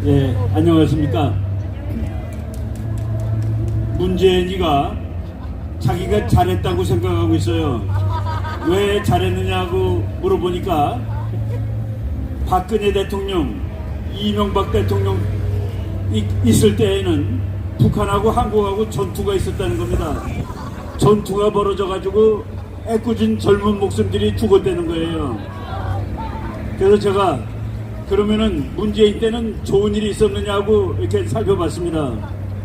예, 안녕하십니까. 문재인이가 자기가 잘했다고 생각하고 있어요. 왜 잘했느냐고 물어보니까 박근혜 대통령, 이명박 대통령 있을 때에는 북한하고 한국하고 전투가 있었다는 겁니다. 전투가 벌어져 가지고 애꿎은 젊은 목숨들이 죽었다는 거예요. 그래서 제가 그러면은 문재인 때는 좋은 일이 있었느냐고 이렇게 살펴봤습니다.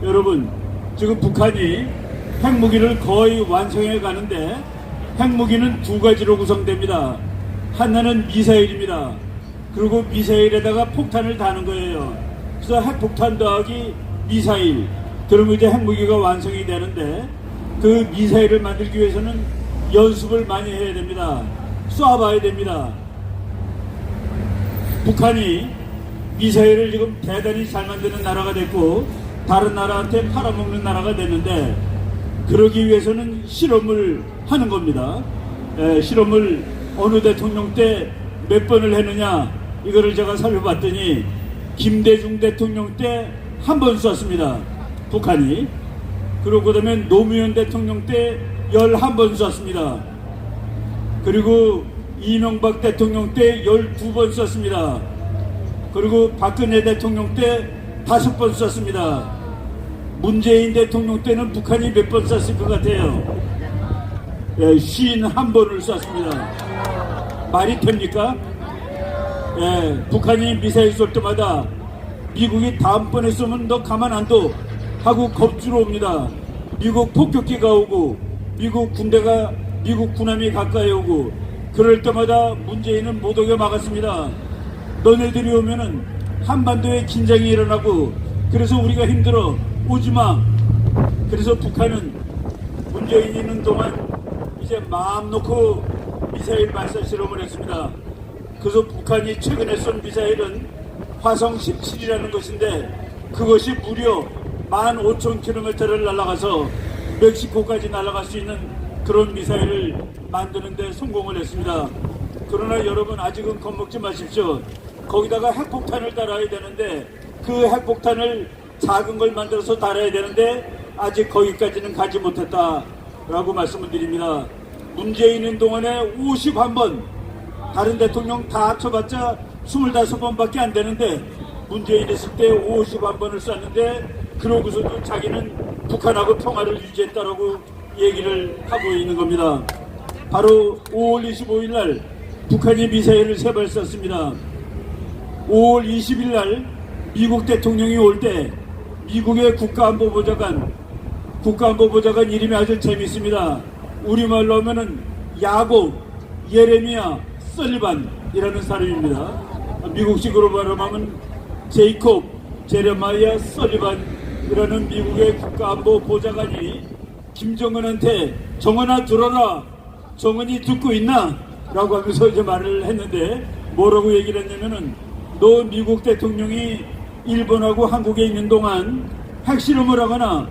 여러분, 지금 북한이 핵무기를 거의 완성해 가는데 핵무기는 두 가지로 구성됩니다. 하나는 미사일입니다. 그리고 미사일에다가 폭탄을 다는 거예요. 그래서 핵폭탄 더하기 미사일, 그러면 이제 핵무기가 완성이 되는데 그 미사일을 만들기 위해서는 연습을 많이 해야 됩니다. 쏴봐야 됩니다. 북한이 미사일을 지금 대단히 잘 만드는 나라가 됐고 다른 나라한테 팔아먹는 나라가 됐는데, 그러기 위해서는 실험을 하는 겁니다. 실험을 어느 대통령 때 몇 번을 했느냐, 이거를 제가 살펴봤더니 김대중 대통령 때 한 번 쐈습니다, 북한이. 그리고 그 다음에 노무현 대통령 때 11번 쐈습니다. 그리고 이명박 대통령 때 12번 쐈습니다. 그리고 박근혜 대통령 때 5번 쐈습니다. 문재인 대통령 때는 북한이 몇 번 쐈을 것 같아요? 51번을 쐈습니다. 말이 됩니까? 북한이 미사일 쏠 때마다 미국이 다음번에 쏘면 너 가만 안 둬 하고 겁주러 옵니다. 미국 폭격기가 오고 미국 군함이 가까이 오고, 그럴 때마다 문재인은 못 오게 막았습니다. 너네들이 오면은 한반도에 긴장이 일어나고 그래서 우리가 힘들어, 오지마. 그래서 북한은 문재인이 있는 동안 이제 마음 놓고 미사일 발사 실험을 했습니다. 그래서 북한이 최근에 쏜 미사일은 화성 17이라는 것인데 그것이 무려 15,000km를 날아가서 멕시코까지 날아갈 수 있는 그런 미사일을 만드는 데 성공을 했습니다. 그러나 여러분, 아직은 겁먹지 마십시오. 거기다가 핵폭탄을 달아야 되는데, 그 핵폭탄을 작은 걸 만들어서 달아야 되는데 아직 거기까지는 가지 못했다라고 말씀을 드립니다. 문재인인 동안에 51번, 다른 대통령 다 합쳐봤자 25번밖에 안 되는데 문재인 있을 때 51번을 쐈는데, 그러고서도 자기는 북한하고 평화를 유지했다라고 얘기를 하고 있는 겁니다. 바로 5월 25일 날 북한이 미사일을 3발 쐈습니다. 5월 20일 날 미국 대통령이 올 때 미국의 국가안보보좌관 이름이 아주 재밌습니다. 우리말로 하면은 야곱 예레미야 설리반이라는 사람입니다. 미국식으로 발음하면 제이콥 제레마이아 설리반이라는 미국의 국가안보보좌관이 김정은한테 정은아 들어라, 정은이 듣고 있나? 라고 하면서 이제 말을 했는데, 뭐라고 얘기를 했냐면은, 너 미국 대통령이 일본하고 한국에 있는 동안 핵실험을 하거나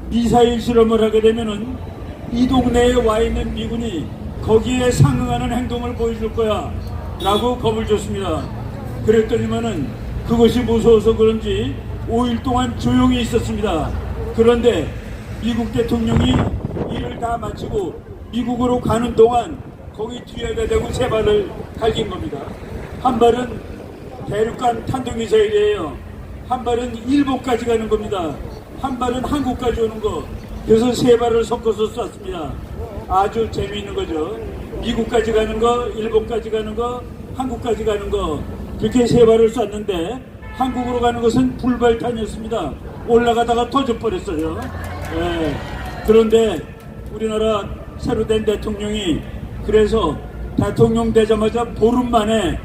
미사일 실험을 하게 되면은 이 동네에 와 있는 미군이 거기에 상응하는 행동을 보여줄 거야 라고 겁을 줬습니다. 그랬더니만은 그것이 무서워서 그런지 5일 동안 조용히 있었습니다. 그런데 미국 대통령이 일을 다 마치고 미국으로 가는 동안 거기 뒤에다 대고 3발을 갈긴 겁니다. 한 발은 대륙간 탄도미사일이에요. 한 발은 일본까지 가는 겁니다. 한 발은 한국까지 오는 거. 그래서 3발을 섞어서 쐈습니다. 아주 재미있는 거죠. 미국까지 가는 거, 일본까지 가는 거, 한국까지 가는 거, 그렇게 3발을 쐈는데 한국으로 가는 것은 불발탄이었습니다. 올라가다가 터져버렸어요. 그런데 우리나라 새로 된 대통령이 그래서 대통령 되자마자 보름 만에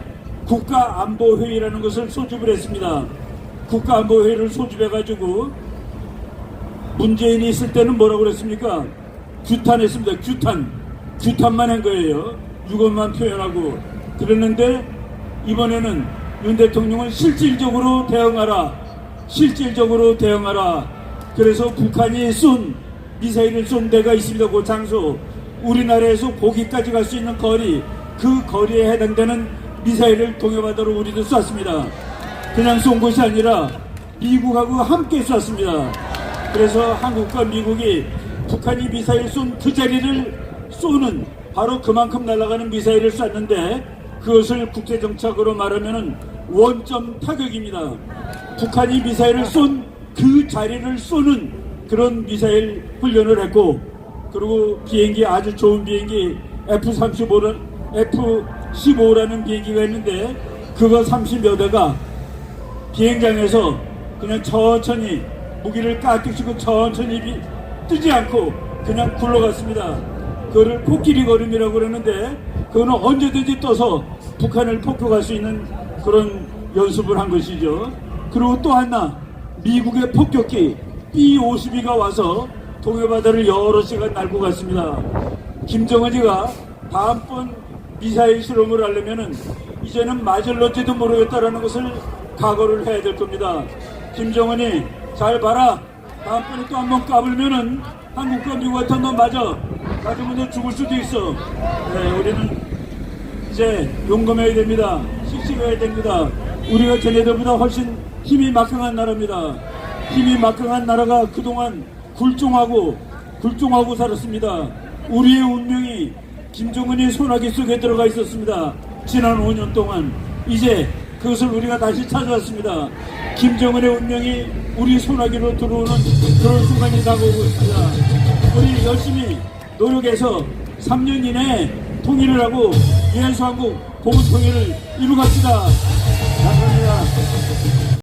국가안보회의라는 것을 소집을 했습니다. 국가안보회의를 소집해가지고 문재인이 있을 때는 뭐라고 그랬습니까? 규탄했습니다. 규탄만 한 거예요. 유언만 표현하고. 그랬는데 이번에는 윤 대통령은 실질적으로 대응하라. 그래서 북한이 미사일을 쏜 데가 있습니다. 그 장소, 우리나라에서 거기까지 갈 수 있는 거리, 그 거리에 해당되는 미사일을 동해바다로 우리도 쐈습니다. 그냥 쏜 것이 아니라 미국하고 함께 쐈습니다. 그래서 한국과 미국이 북한이 미사일 쏜 그 자리를 쏘는 바로 그만큼 날아가는 미사일을 쐈는데 그것을 국제정착으로 말하면 원점 타격입니다. 북한이 미사일을 쏜 그 자리를 쏘는 그런 미사일 훈련을 했고, 그리고 비행기, 아주 좋은 비행기 F-15라는 비행기가 있는데 그거 30여 대가 비행장에서 그냥 천천히 무기를 까뜩 치고 천천히 뜨지 않고 그냥 굴러갔습니다. 그거를 코끼리 걸음이라고 그러는데 그거는 언제든지 떠서 북한을 폭격할 수 있는 그런 연습을 한 것이죠. 그리고 또 하나, 미국의 폭격기 B-52가 와서 동해바다를 여러 시간 날고 갔습니다. 김정은이가 다음번 미사일 실험을 하려면은 이제는 맞을런지도 모르겠다라는 것을 각오를 해야 될 겁니다. 김정은이 잘 봐라. 다음번에 또 한번 까불면은 한국과 미국한테 너 맞으면 너 죽을 수도 있어. 네, 우리는 이제 용감해야 됩니다. 씩씩해야 됩니다. 우리가 쟤네들보다 훨씬 힘이 막강한 나라입니다. 힘이 막강한 나라가 그동안 굴종하고 살았습니다. 우리의 운명이 김정은의 소나기 속에 들어가 있었습니다. 지난 5년 동안. 이제 그것을 우리가 다시 찾아왔습니다. 김정은의 운명이 우리 소나기로 들어오는 그런 순간이 다가오고 있습니다. 우리 열심히 노력해서 3년 이내에 통일을 하고 위안수한국 보훈통일을 이루갑시다.